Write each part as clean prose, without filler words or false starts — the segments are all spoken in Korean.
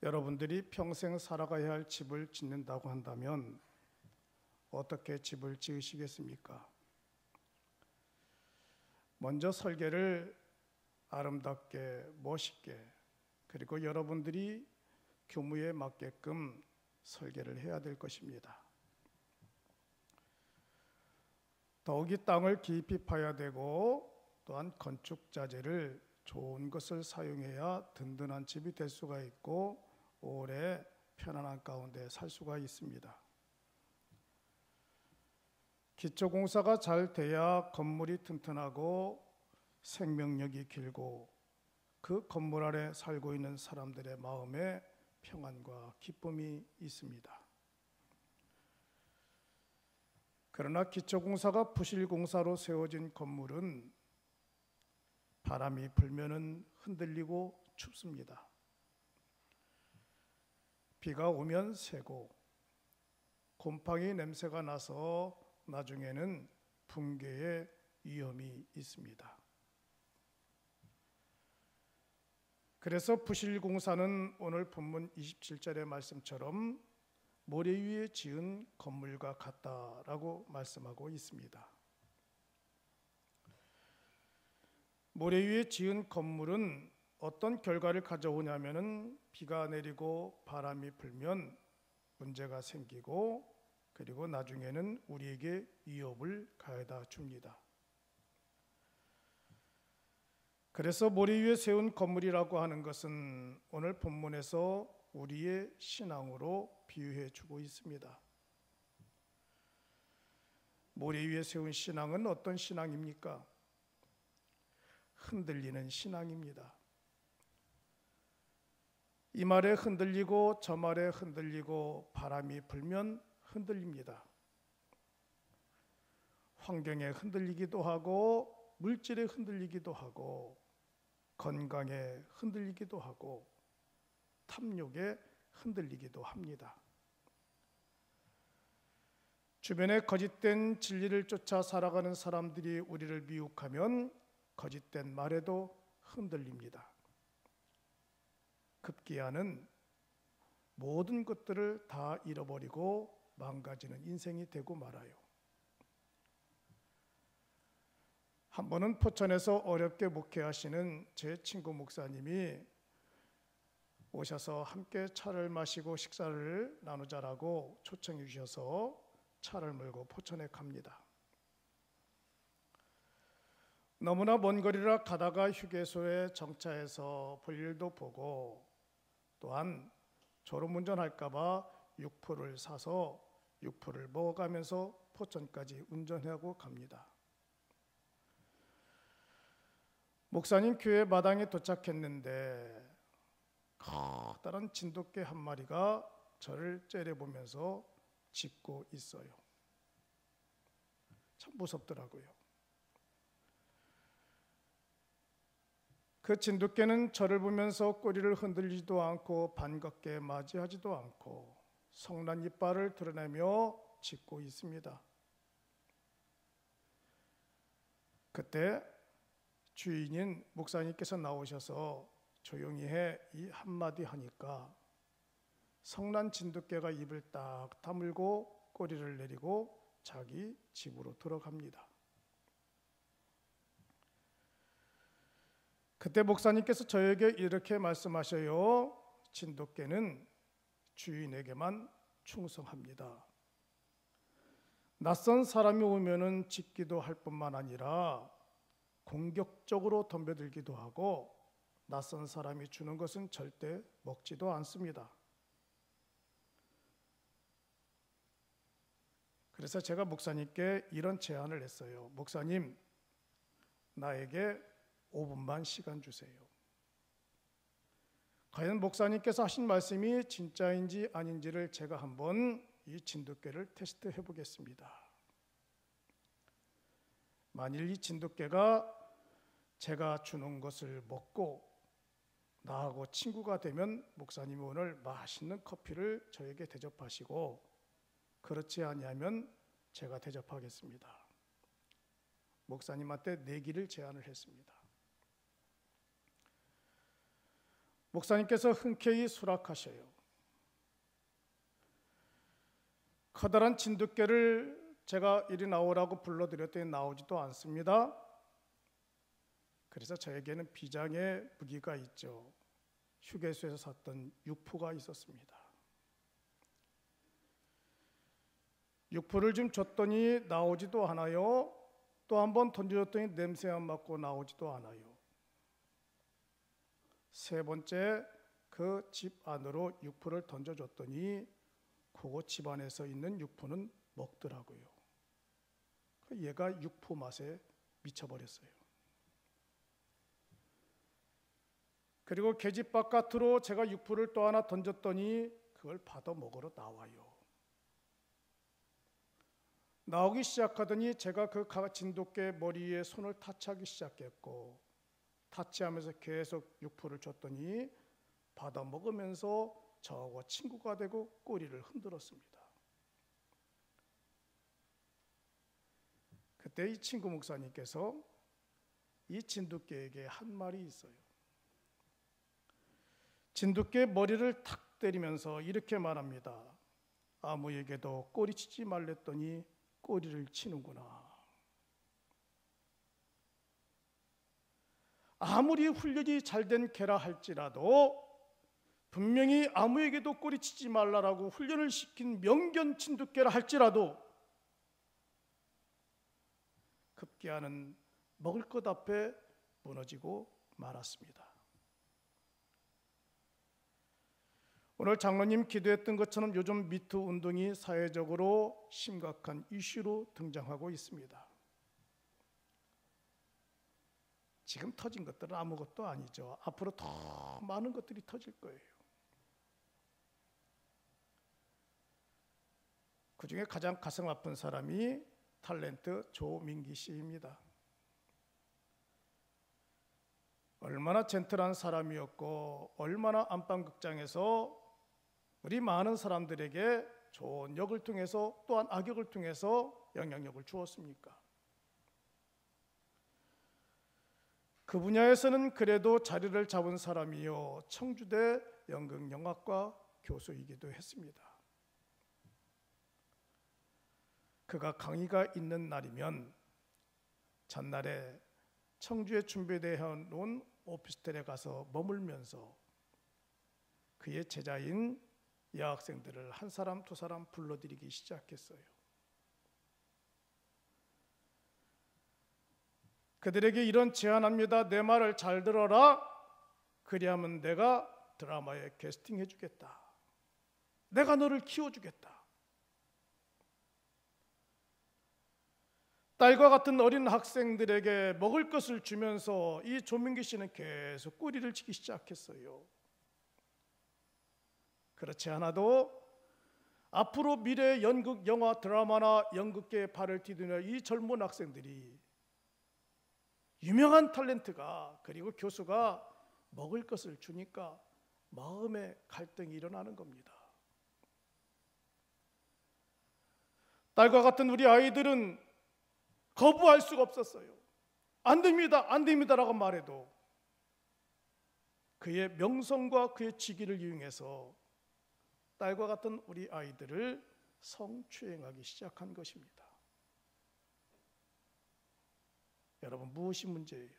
여러분들이 평생 살아가야 할 집을 짓는다고 한다면 어떻게 집을 지으시겠습니까? 먼저 설계를 아름답게 멋있게, 그리고 여러분들이 규모에 맞게끔 설계를 해야 될 것입니다. 더욱이 땅을 깊이 파야 되고, 또한 건축 자재를 좋은 것을 사용해야 든든한 집이 될 수가 있고 오래 편안한 가운데 살 수가 있습니다. 기초공사가 잘 돼야 건물이 튼튼하고 생명력이 길고 그 건물 아래 살고 있는 사람들의 마음에 평안과 기쁨이 있습니다. 그러나 기초공사가 부실공사로 세워진 건물은 바람이 불면은 흔들리고 춥습니다. 비가 오면 새고 곰팡이 냄새가 나서 나중에는 붕괴의 위험이 있습니다. 그래서 부실공사는 오늘 본문 27절의 말씀처럼 모래 위에 지은 건물과 같다라고 말씀하고 있습니다. 모래 위에 지은 건물은 어떤 결과를 가져오냐면은 비가 내리고 바람이 불면 문제가 생기고 그리고 나중에는 우리에게 위협을 가해다 줍니다. 그래서 모래 위에 세운 건물이라고 하는 것은 오늘 본문에서 우리의 신앙으로 비유해 주고 있습니다. 모래 위에 세운 신앙은 어떤 신앙입니까? 흔들리는 신앙입니다. 이 말에 흔들리고 저 말에 흔들리고 바람이 불면 흔들립니다. 환경에 흔들리기도 하고 물질에 흔들리기도 하고 건강에 흔들리기도 하고 탐욕에 흔들리기도 합니다. 주변에 거짓된 진리를 쫓아 살아가는 사람들이 우리를 미혹하면 거짓된 말에도 흔들립니다. 급기야는 모든 것들을 다 잃어버리고 망가지는 인생이 되고 말아요. 한 번은 포천에서 어렵게 목회하시는 제 친구 목사님이 오셔서 함께 차를 마시고 식사를 나누자라고 초청해 주셔서 차를 몰고 포천에 갑니다. 너무나 먼 거리라 가다가 휴게소에 정차해서 볼일도 보고 또한 졸음운전할까 봐 육포를 사서 육포를 먹어가면서 포천까지 운전하고 갑니다. 목사님 교회 마당에 도착했는데 커다란 진돗개 한 마리가 저를 째려보면서 짖고 있어요. 참 무섭더라고요. 그 진돗개는 저를 보면서 꼬리를 흔들리지도 않고 반갑게 맞이하지도 않고 성난 이빨을 드러내며 짖고 있습니다. 그때 주인인 목사님께서 나오셔서 조용히 해 이 한마디 하니까 성난 진돗개가 입을 딱 다물고 꼬리를 내리고 자기 집으로 들어갑니다. 그때 목사님께서 저에게 이렇게 말씀하셔요. 진돗개는 주인에게만 충성합니다. 낯선 사람이 오면은 짖기도 할 뿐만 아니라 공격적으로 덤벼들기도 하고 낯선 사람이 주는 것은 절대 먹지도 않습니다. 그래서 제가 목사님께 이런 제안을 했어요. 목사님, 나에게 5분만 시간 주세요. 과연 목사님께서 하신 말씀이 진짜인지 아닌지를 제가 한번 이 진돗개를 테스트해 보겠습니다. 만일 이 진돗개가 제가 주는 것을 먹고 나하고 친구가 되면 목사님이 오늘 맛있는 커피를 저에게 대접하시고 그렇지 아니하면 제가 대접하겠습니다. 목사님한테 내기를 제안을 했습니다. 목사님께서 흔쾌히 수락하셔요. 커다란 진돗개를 제가 이리 나오라고 불러드렸더니 나오지도 않습니다. 그래서 저에게는 비장의 무기가 있죠. 휴게소에서 샀던 육포가 있었습니다. 육포를 좀 줬더니 나오지도 않아요. 또 한 번 던져줬더니 냄새만 맡고 나오지도 않아요. 세 번째 그 집 안으로 육포를 던져줬더니 그거 집 안에서 있는 육포는 먹더라고요. 얘가 육포 맛에 미쳐버렸어요. 그리고 계집 바깥으로 제가 육포를 또 하나 던졌더니 그걸 받아 먹으러 나와요. 나오기 시작하더니 제가 그 진돗개 머리에 손을 타치하기 시작했고, 타치하면서 계속 육포를 줬더니 받아 먹으면서 저하고 친구가 되고 꼬리를 흔들었습니다. 그때 이 친구 목사님께서 이 진돗개에게 한 말이 있어요. 진돗개 머리를 탁 때리면서 이렇게 말합니다. 아무에게도 꼬리치지 말랬더니 꼬리를 치는구나. 아무리 훈련이 잘된 개라 할지라도 분명히 아무에게도 꼬리치지 말라라고 훈련을 시킨 명견 진돗개라 할지라도 급기야는 먹을 것 앞에 무너지고 말았습니다. 오늘 장로님 기도했던 것처럼 요즘 미투 운동이 사회적으로 심각한 이슈로 등장하고 있습니다. 지금 터진 것들은 아무것도 아니죠. 앞으로 더 많은 것들이 터질 거예요. 그 중에 가장 가슴 아픈 사람이 탤런트 조민기 씨입니다. 얼마나 젠틀한 사람이었고 얼마나 안방극장에서 우리 많은 사람들에게 좋은 역을 통해서 또한 악역을 통해서 영향력을 주었습니까? 그 분야에서는 그래도 자리를 잡은 사람이요, 청주대 연극영화과 교수이기도 했습니다. 그가 강의가 있는 날이면 전날에 청주에 준비되어 놓은 오피스텔에 가서 머물면서 그의 제자인 여학생들을 한 사람 두 사람 불러들이기 시작했어요. 그들에게 이런 제안합니다. 내 말을 잘 들어라. 그리하면 내가 드라마에 캐스팅해 주겠다. 내가 너를 키워주겠다. 딸과 같은 어린 학생들에게 먹을 것을 주면서 이 조민기 씨는 계속 꼬리를 치기 시작했어요. 그렇지 않아도 앞으로 미래의 연극, 영화, 드라마나 연극계에 발을 디디는 이 젊은 학생들이 유명한 탤런트가 그리고 교수가 먹을 것을 주니까 마음의 갈등이 일어나는 겁니다. 딸과 같은 우리 아이들은 거부할 수가 없었어요. 안 됩니다, 안 됩니다라고 말해도 그의 명성과 그의 직위를 이용해서 딸과 같은 우리 아이들을 성추행하기 시작한 것입니다. 여러분, 무엇이 문제예요?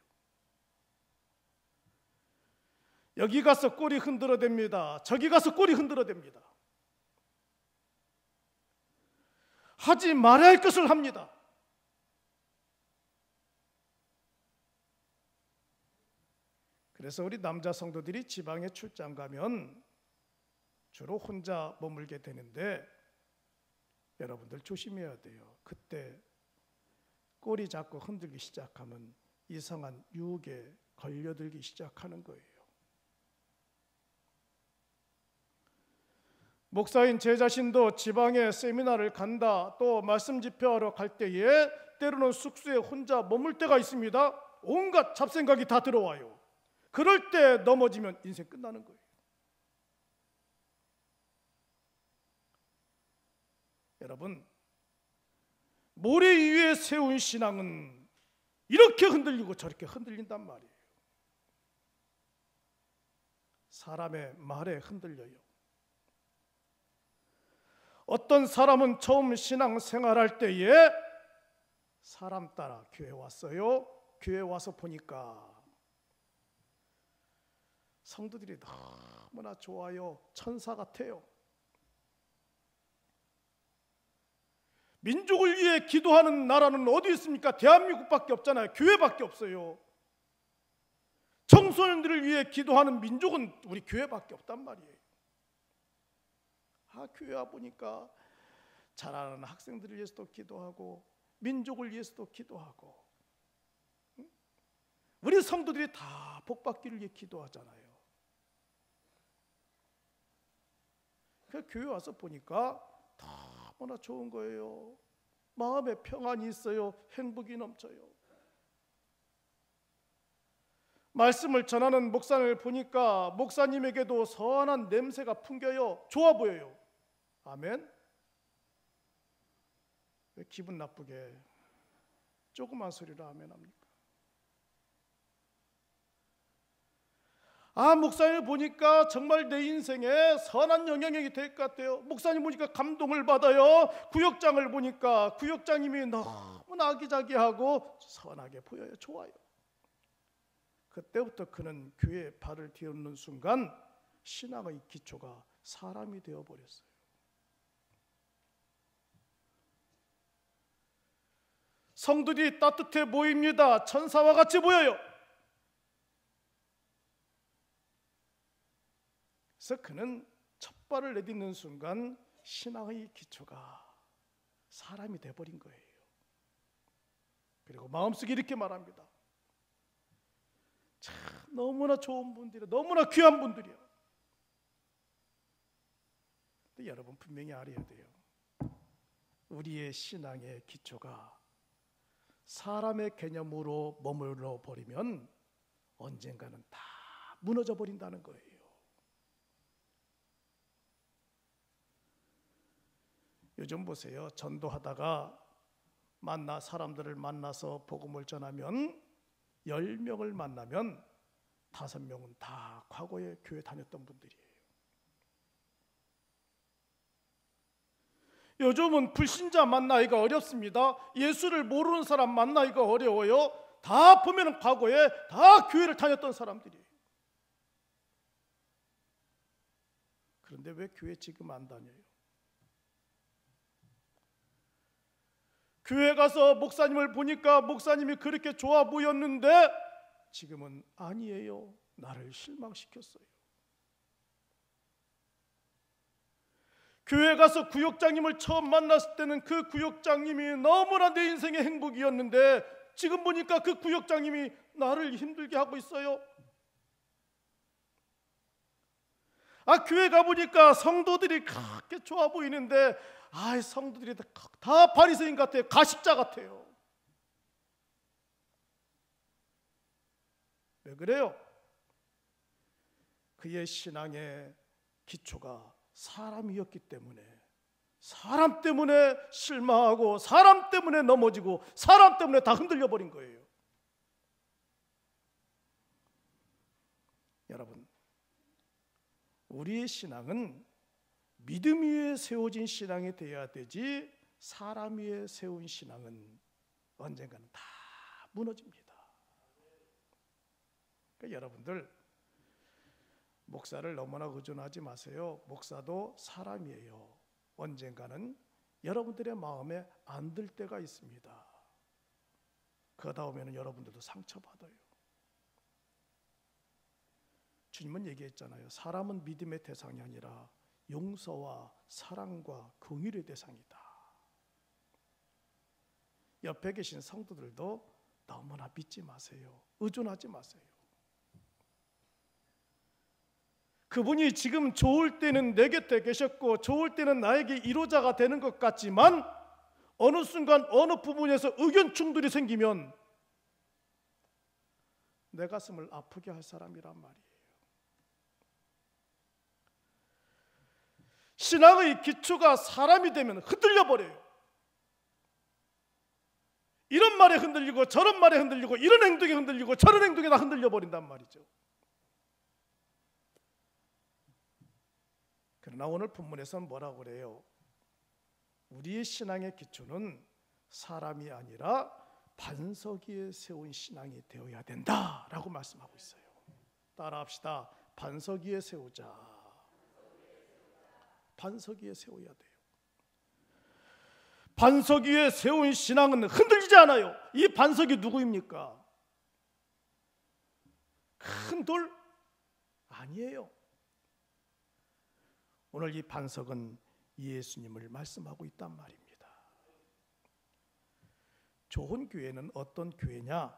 여기 가서 꼬리 흔들어댑니다. 저기 가서 꼬리 흔들어댑니다. 하지 말아야 할 것을 합니다. 그래서 우리 남자 성도들이 지방에 출장 가면 주로 혼자 머물게 되는데 여러분들 조심해야 돼요. 그때 꼬리 잡고 흔들기 시작하면 이상한 유혹에 걸려들기 시작하는 거예요. 목사인 제 자신도 지방에 세미나를 간다, 또 말씀 집회하러 갈 때에 때로는 숙소에 혼자 머물 때가 있습니다. 온갖 잡생각이 다 들어와요. 그럴 때 넘어지면 인생 끝나는 거예요. 여러분, 모래 위에 세운 신앙은 이렇게 흔들리고 저렇게 흔들린단 말이에요. 사람의 말에 흔들려요. 어떤 사람은 처음 신앙생활할 때에 사람 따라 교회 왔어요. 교회 와서 보니까 성도들이 너무나 좋아요. 천사 같아요. 민족을 위해 기도하는 나라는 어디 있습니까? 대한민국밖에 없잖아요. 교회밖에 없어요. 청소년들을 위해 기도하는 민족은 우리 교회밖에 없단 말이에요. 교회 와 보니까 자라는 학생들을 위해서도 기도하고 민족을 위해서도 기도하고, 우리 성도들이 다 복받기를 위해 기도하잖아요. 그 교회 와서 보니까 너무나 좋은 거예요. 마음에 평안이 있어요. 행복이 넘쳐요. 말씀을 전하는 목사를 보니까 목사님에게도 선한 냄새가 풍겨요. 좋아 보여요. 아멘. 왜 기분 나쁘게 조그만 소리로 아멘 합니까? 목사님을 보니까 정말 내 인생에 선한 영향력이 될 것 같아요. 목사님 보니까 감동을 받아요. 구역장을 보니까 구역장님이 너무나 아기자기하고 선하게 보여요. 좋아요. 그때부터 그는 교회에 발을 디디는 순간 신앙의 기초가 사람이 되어버렸어요. 성도들이 따뜻해 보입니다. 천사와 같이 보여요. 그래서 그는 첫 발을 내딛는 순간 신앙의 기초가 사람이 되어버린 거예요. 그리고 마음속에 이렇게 말합니다. 참 너무나 좋은 분들이야. 너무나 귀한 분들이야. 근데 여러분 분명히 알아야 돼요. 우리의 신앙의 기초가 사람의 개념으로 머물러 버리면 언젠가는 다 무너져 버린다는 거예요. 요즘 보세요. 전도하다가 사람들을 만나서 복음을 전하면 10명을 만나면 5명은 다 과거에 교회 다녔던 분들이에요. 요즘은 불신자 만나기가 어렵습니다. 예수를 모르는 사람 만나기가 어려워요. 다 보면 과거에 다 교회를 다녔던 사람들이에요. 그런데 왜 교회 지금 안 다녀요? 교회 가서 목사님을 보니까 목사님이 그렇게 좋아 보였는데 지금은 아니에요. 나를 실망시켰어요. 교회 가서 구역장님을 처음 만났을 때는 그 구역장님이 너무나 내 인생의 행복이었는데 지금 보니까 그 구역장님이 나를 힘들게 하고 있어요. 교회 가보니까 성도들이 그렇게 좋아 보이는데 성도들이 다 바리새인 같아요. 가십자 같아요. 왜 그래요? 그의 신앙의 기초가 사람이었기 때문에, 사람 때문에 실망하고 사람 때문에 넘어지고 사람 때문에 다 흔들려 버린 거예요. 여러분, 우리의 신앙은 믿음 위에 세워진 신앙이 되어야 되지 사람 위에 세운 신앙은 언젠가는 다 무너집니다. 그러니까 여러분들 목사를 너무나 의존하지 마세요. 목사도 사람이에요. 언젠가는 여러분들의 마음에 안 들 때가 있습니다. 그 다음에는 여러분들도 상처받아요. 주님은 얘기했잖아요. 사람은 믿음의 대상이 아니라 용서와 사랑과 긍휼의 대상이다. 옆에 계신 성도들도 너무나 믿지 마세요. 의존하지 마세요. 그분이 지금 좋을 때는 내 곁에 계셨고 좋을 때는 나에게 위로자가 되는 것 같지만 어느 순간 어느 부분에서 의견 충돌이 생기면 내 가슴을 아프게 할 사람이란 말이에요. 신앙의 기초가 사람이 되면 흔들려 버려요. 이런 말에 흔들리고 저런 말에 흔들리고 이런 행동에 흔들리고 저런 행동에 다 흔들려 버린단 말이죠. 그러나 오늘 본문에서는 뭐라고 그래요? 우리의 신앙의 기초는 사람이 아니라 반석 위에 세운 신앙이 되어야 된다라고 말씀하고 있어요. 따라합시다. 반석 위에 세우자. 반석 위에 세워야 돼요. 반석 위에 세운 신앙은 흔들리지 않아요. 이 반석이 누구입니까? 큰 돌 아니에요. 오늘 이 반석은 예수님을 말씀하고 있단 말입니다. 좋은 교회는 어떤 교회냐?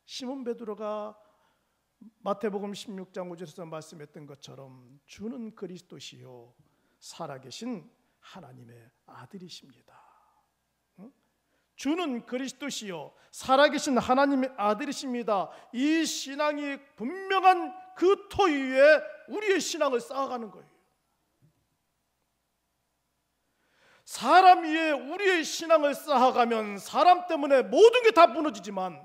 시몬 베드로가 마태복음 16장 5절에서 말씀했던 것처럼 주는 그리스도시요 살아계신 하나님의 아들이십니다. 주는 그리스도시요 살아계신 하나님의 아들이십니다. 이 신앙이 분명한 그 토 위에 우리의 신앙을 쌓아가는 거예요. 사람 위에 우리의 신앙을 쌓아가면 사람 때문에 모든 게 다 무너지지만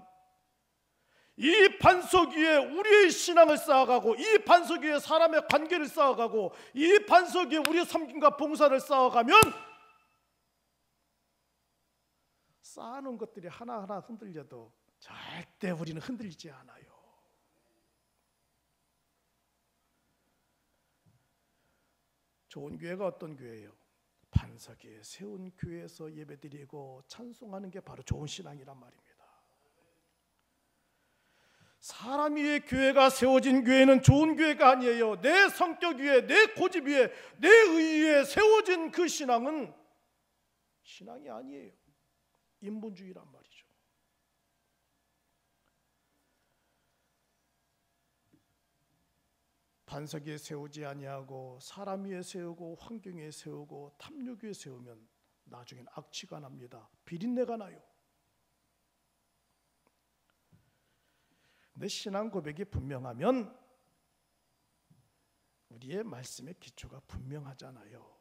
이 반석 위에 우리의 신앙을 쌓아가고 이 반석 위에 사람의 관계를 쌓아가고 이 반석 위에 우리의 섬김과 봉사를 쌓아가면 쌓아놓은 것들이 하나하나 흔들려도 절대 우리는 흔들리지 않아요. 좋은 교회가 어떤 교회예요? 반석 위에 세운 교회에서 예배드리고 찬송하는 게 바로 좋은 신앙이란 말입니다. 사람 위에 교회가 세워진 교회는 좋은 교회가 아니에요. 내 성격 위에, 내 고집 위에, 내 의 위에 세워진 그 신앙은 신앙이 아니에요. 인본주의란 말이죠. 반석 위에 세우지 아니하고 사람 위에 세우고 환경 위에 세우고 탐욕 위에 세우면 나중엔 악취가 납니다. 비린내가 나요. 내 신앙 고백이 분명하면 우리의 말씀의 기초가 분명하잖아요.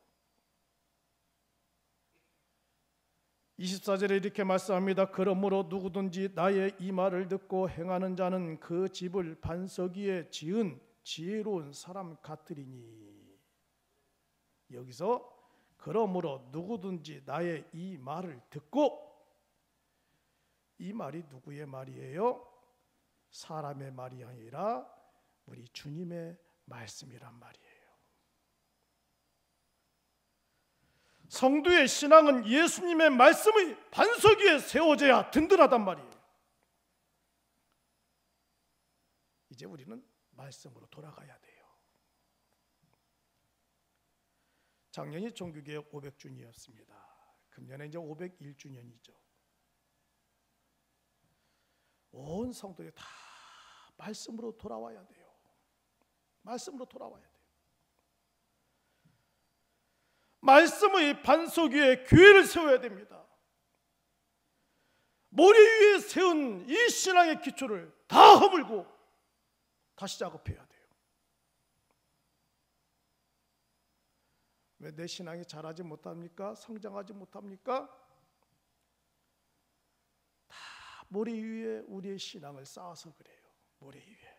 24절에 이렇게 말씀합니다. 그러므로 누구든지 나의 이 말을 듣고 행하는 자는 그 집을 반석 위에 지은 지혜로운 사람 같으리니. 여기서 그러므로 누구든지 나의 이 말을 듣고, 이 말이 누구의 말이에요? 사람의 말이 아니라 우리 주님의 말씀이란 말이에요. 성도의 신앙은 예수님의 말씀의 반석 위에 세워져야 든든하단 말이에요. 이제 우리는 말씀으로 돌아가야 돼요. 작년이 종교개혁 500주년이었습니다. 금년에 이제 501주년이죠. 온 성도들이 다 말씀으로 돌아와야 돼요. 말씀으로 돌아와야 돼요. 말씀의 반석 위에 교회를 세워야 됩니다. 모래 위에 세운 이 신앙의 기초를 다 허물고 다시 작업해야 돼요. 왜 내 신앙이 자라지 못합니까? 성장하지 못합니까? 다 모래 위에 우리의 신앙을 쌓아서 그래요. 모래 위에.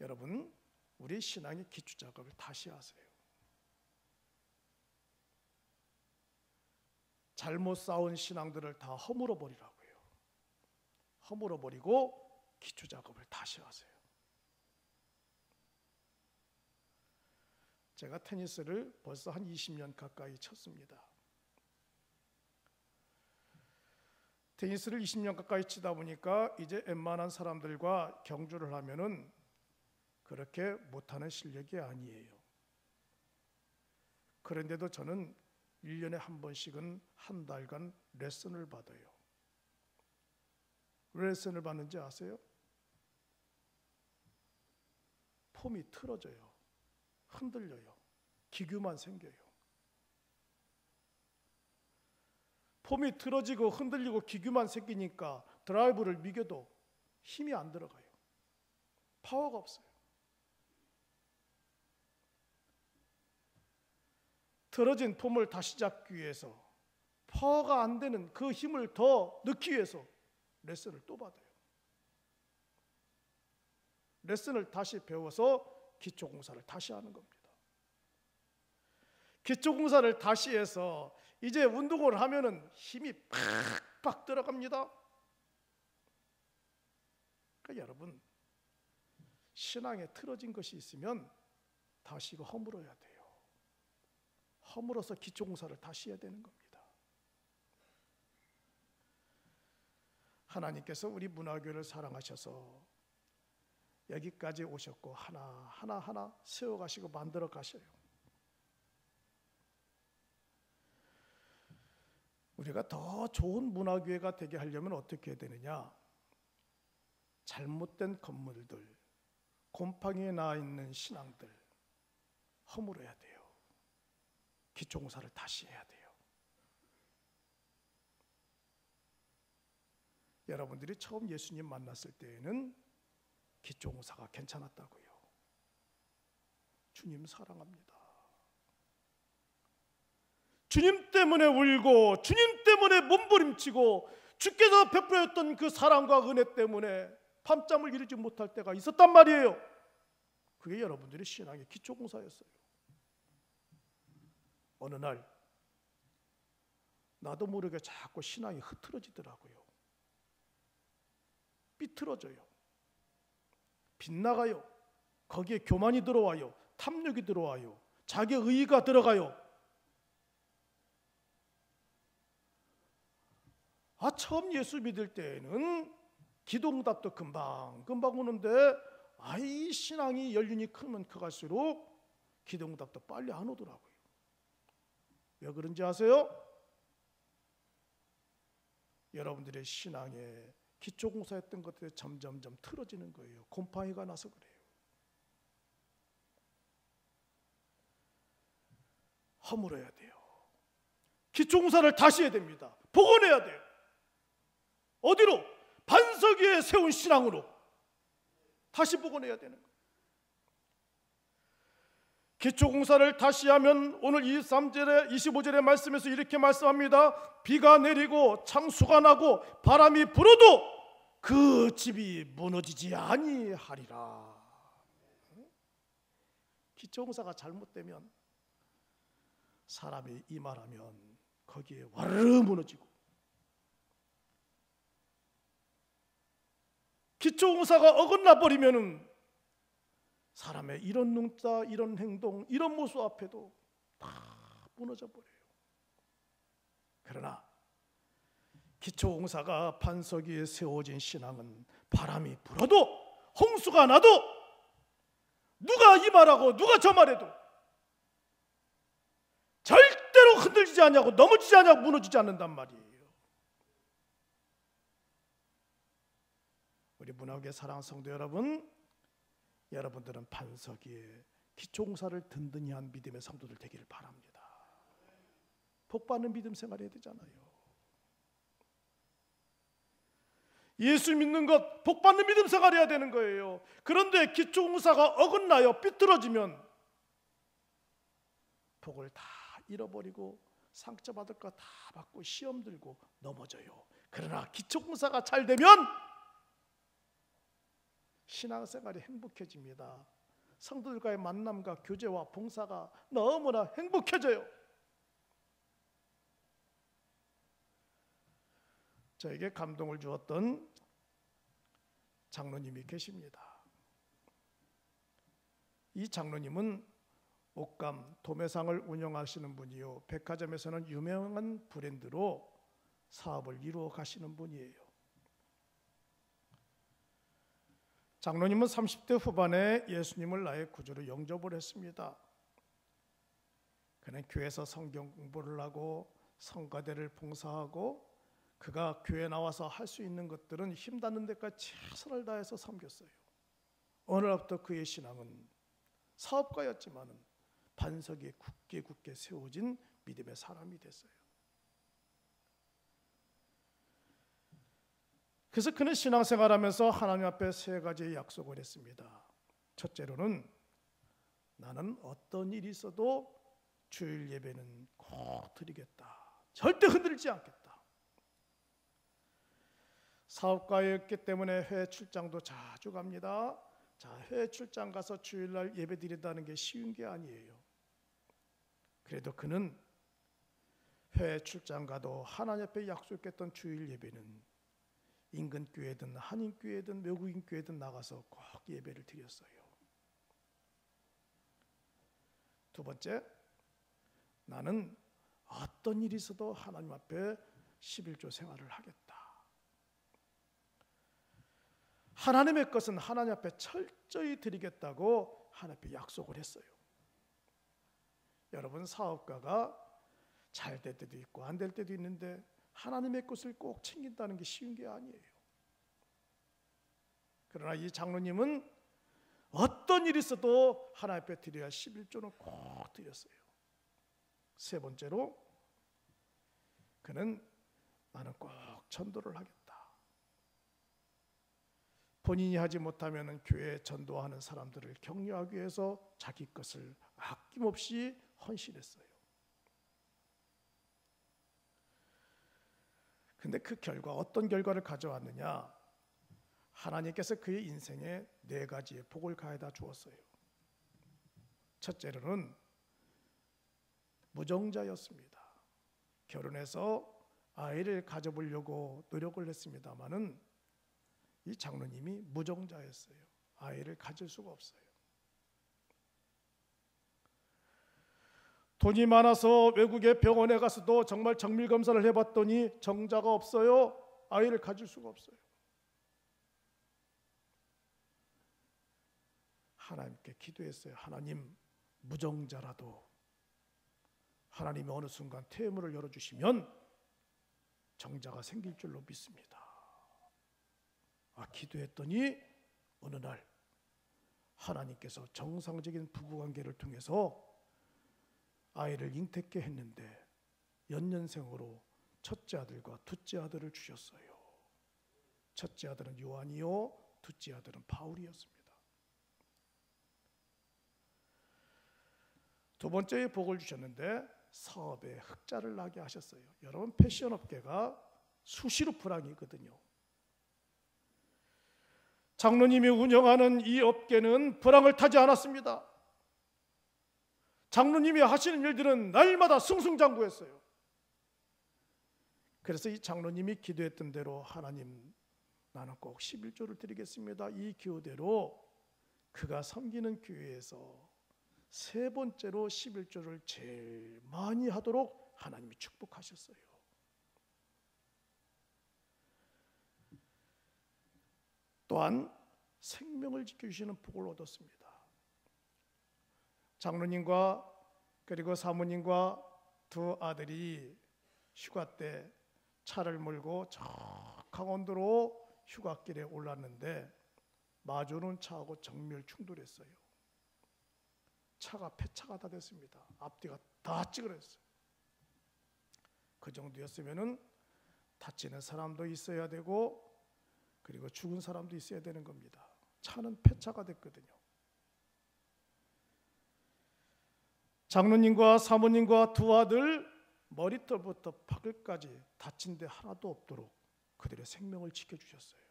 여러분, 우리 신앙의 기초 작업을 다시 하세요. 잘못 쌓은 신앙들을 다 허물어 버리라고요. 허물어 버리고 기초 작업을 다시 하세요. 제가 테니스를 벌써 한 20년 가까이 쳤습니다. 테니스를 20년 가까이 치다 보니까 이제 웬만한 사람들과 경주를 하면은 그렇게 못하는 실력이 아니에요. 그런데도 저는 1년에 한 번씩은 한 달간 레슨을 받아요. 왜 레슨을 받는지 아세요? 폼이 틀어져요. 흔들려요. 기교만 생겨요. 폼이 틀어지고 흔들리고 기교만 생기니까 드라이브를 미겨도 힘이 안 들어가요. 파워가 없어요. 틀어진 폼을 다시 잡기 위해서, 파워가 안 되는 그 힘을 더 넣기 위해서 레슨을 또 받아요. 레슨을 다시 배워서 기초공사를 다시 하는 겁니다. 기초공사를 다시 해서 이제 운동을 하면은 힘이 팍팍 들어갑니다. 그러니까 여러분, 신앙에 틀어진 것이 있으면 다시 이거 허물어야 돼요. 허물어서 기초공사를 다시 해야 되는 겁니다. 하나님께서 우리 문화교회를 사랑하셔서 여기까지 오셨고 하나하나 세워가시고 만들어 가셔요. 우리가 더 좋은 문화교회가 되게 하려면 어떻게 해야 되느냐? 잘못된 건물들, 곰팡이에 나 있는 신앙들 허물어야 돼요. 기초공사를 다시 해야 돼요. 여러분들이 처음 예수님 만났을 때에는 기초공사가 괜찮았다고요. 주님 사랑합니다. 주님 때문에 울고 주님 때문에 몸부림치고 주께서 베풀었던 그 사랑과 은혜 때문에 밤잠을 이루지 못할 때가 있었단 말이에요. 그게 여러분들의 신앙의 기초공사였어요. 어느 날 나도 모르게 자꾸 신앙이 흐트러지더라고요. 삐뚤어져요. 빗나가요. 거기에 교만이 들어와요. 탐욕이 들어와요. 자기 의의가 들어가요. 처음 예수 믿을 때에는 기도응답도 금방 오는데 이 신앙이 연륜이 크면 커갈수록 기도응답도 빨리 안 오더라고요. 왜 그런지 아세요? 여러분들의 신앙에 기초공사했던 것들이 점점점 틀어지는 거예요. 곰팡이가 나서 그래요. 허물어야 돼요. 기초공사를 다시 해야 됩니다. 복원해야 돼요. 어디로? 반석 위에 세운 신앙으로 다시 복원해야 되는 거예요. 기초공사를 다시 하면 오늘 23절에 25절의 말씀에서 이렇게 말씀합니다. 비가 내리고 창수가 나고 바람이 불어도 그 집이 무너지지 아니하리라. 기초공사가 잘못되면 사람이 이 말하면 거기에 와르르 무너지고, 기초공사가 어긋나 버리면은 사람의 이런 눈자, 이런 행동, 이런 모습 앞에도 다 무너져 버려요. 그러나 기초공사가 반석 위에 세워진 신앙은 바람이 불어도 홍수가 나도 누가 이 말하고 누가 저 말해도 절대로 흔들리지 않냐고, 넘어지지 않냐고, 무너지지 않는단 말이에요. 우리 문화교회 사랑하는 성도 여러분, 여러분들은 반석 위에 기초공사를 든든히 한 믿음의 성도들 되기를 바랍니다. 복받는 믿음 생활해야 되잖아요. 예수 믿는 것, 복받는 믿음 생활해야 되는 거예요. 그런데 기초공사가 어긋나요. 삐뚤어지면 복을 다 잃어버리고 상처받을 거 다 받고 시험 들고 넘어져요. 그러나 기초공사가 잘 되면 신앙생활이 행복해집니다. 성도들과의 만남과 교제와 봉사가 너무나 행복해져요. 저에게 감동을 주었던 장로님이 계십니다. 이 장로님은 옷감, 도매상을 운영하시는 분이요, 백화점에서는 유명한 브랜드로 사업을 이루어 가시는 분이에요. 장로님은 30대 후반에 예수님을 나의 구주로 영접을 했습니다. 그는 교회에서 성경 공부를 하고 성가대를 봉사하고 그가 교회에 나와서 할 수 있는 것들은 힘닿는 데까지 최선을 다해서 섬겼어요. 어느 날부터 그의 신앙은 사업가였지만 반석에 굳게 세워진 믿음의 사람이 됐어요. 그래서 그는 신앙생활하면서 하나님 앞에 세 가지의 약속을 했습니다. 첫째로는 나는 어떤 일이 있어도 주일 예배는 꼭 드리겠다. 절대 흔들리지 않겠다. 사업가였기 때문에 해외 출장도 자주 갑니다. 자, 해외 출장 가서 주일날 예배 드린다는 게 쉬운 게 아니에요. 그래도 그는 해외 출장 가도 하나님 앞에 약속했던 주일 예배는 인근 교회든 한인 교회든 외국인 교회든 나가서 꼭 예배를 드렸어요. 두 번째, 나는 어떤 일이 있어도 하나님 앞에 11조 생활을 하겠다. 하나님의 것은 하나님 앞에 철저히 드리겠다고 하나님 앞에 약속을 했어요. 여러분, 사업가가 잘 될 때도 있고 안 될 때도 있는데 하나님의 것을 꼭 챙긴다는 게 쉬운 게 아니에요. 그러나 이 장로님은 어떤 일이 있어도 하나님 앞에 드려야 할 11조는 꼭 드렸어요. 세 번째로, 그는 나는 꼭 전도를 하겠다. 본인이 하지 못하면 교회에 전도하는 사람들을 격려하기 위해서 자기 것을 아낌없이 헌신했어요. 근데 그 결과, 어떤 결과를 가져왔느냐? 하나님께서 그의 인생에 4가지의 복을 가해다 주었어요. 첫째로는 무정자였습니다. 결혼해서 아이를 가져보려고 노력을 했습니다마는 이 장로님이 무정자였어요. 아이를 가질 수가 없어요. 돈이 많아서 외국의 병원에 가서도 정말 정밀 검사를 해봤더니 정자가 없어요. 아이를 가질 수가 없어요. 하나님께 기도했어요. 하나님, 무정자라도 하나님이 어느 순간 태무를 열어주시면 정자가 생길 줄로 믿습니다. 기도했더니 어느 날 하나님께서 정상적인 부부관계를 통해서 아이를 잉태케 했는데 연년생으로 첫째 아들과 둘째 아들을 주셨어요. 첫째 아들은 요한이요, 둘째 아들은 바울이었습니다. 두 번째의 복을 주셨는데 사업에 흑자를 나게 하셨어요. 여러분, 패션업계가 수시로 불황이거든요. 장로님이 운영하는 이 업계는 불황을 타지 않았습니다. 장로님이 하시는 일들은 날마다 승승장구했어요. 그래서 이 장로님이 기도했던 대로 하나님, 나는 꼭 11조를 드리겠습니다. 이 기도대로 그가 섬기는 교회에서 세 번째로 11조를 제일 많이 하도록 하나님이 축복하셨어요. 또한 생명을 지켜주시는 복을 얻었습니다. 장로님과 그리고 사모님과 두 아들이 휴가 때 차를 몰고 저 강원도로 휴가길에 올랐는데 마주오는 차하고 정밀 충돌했어요. 차가 폐차가 다 됐습니다. 앞뒤가 다 찌그러졌어요. 그 정도였으면은 다치는 사람도 있어야 되고 그리고 죽은 사람도 있어야 되는 겁니다. 차는 폐차가 됐거든요. 장로님과 사모님과 두 아들 머리털부터 발끝까지 다친 데 하나도 없도록 그들의 생명을 지켜주셨어요.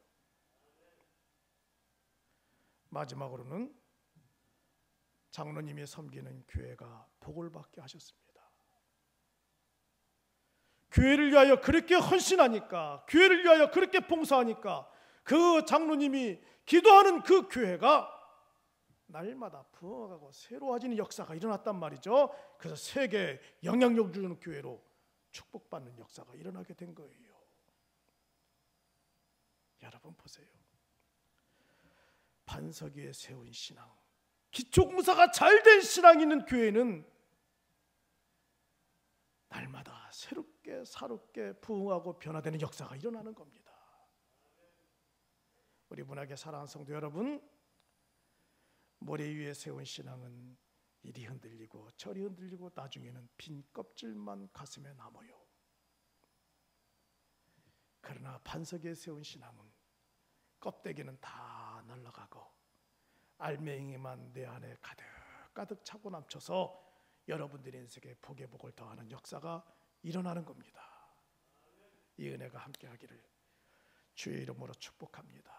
마지막으로는 장로님이 섬기는 교회가 복을 받게 하셨습니다. 교회를 위하여 그렇게 헌신하니까, 교회를 위하여 그렇게 봉사하니까 그 장로님이 기도하는 그 교회가 날마다 부흥하고 새로워지는 역사가 일어났단 말이죠. 그래서 세계에 영향력 주는 교회로 축복받는 역사가 일어나게 된 거예요. 여러분 보세요. 반석 위에 세운 신앙, 기초공사가 잘된 신앙이 있는 교회는 날마다 새롭게 부흥하고 변화되는 역사가 일어나는 겁니다. 우리 문학의 사랑하는 성도 여러분, 모래 위에 세운 신앙은 이리 흔들리고 저리 흔들리고 나중에는 빈 껍질만 가슴에 남아요. 그러나 반석 위에 세운 신앙은 껍데기는 다 날아가고 알맹이만 내 안에 가득 차고 넘쳐서 여러분들의 인생에 복의 복을 더하는 역사가 일어나는 겁니다. 이 은혜가 함께하기를 주의 이름으로 축복합니다.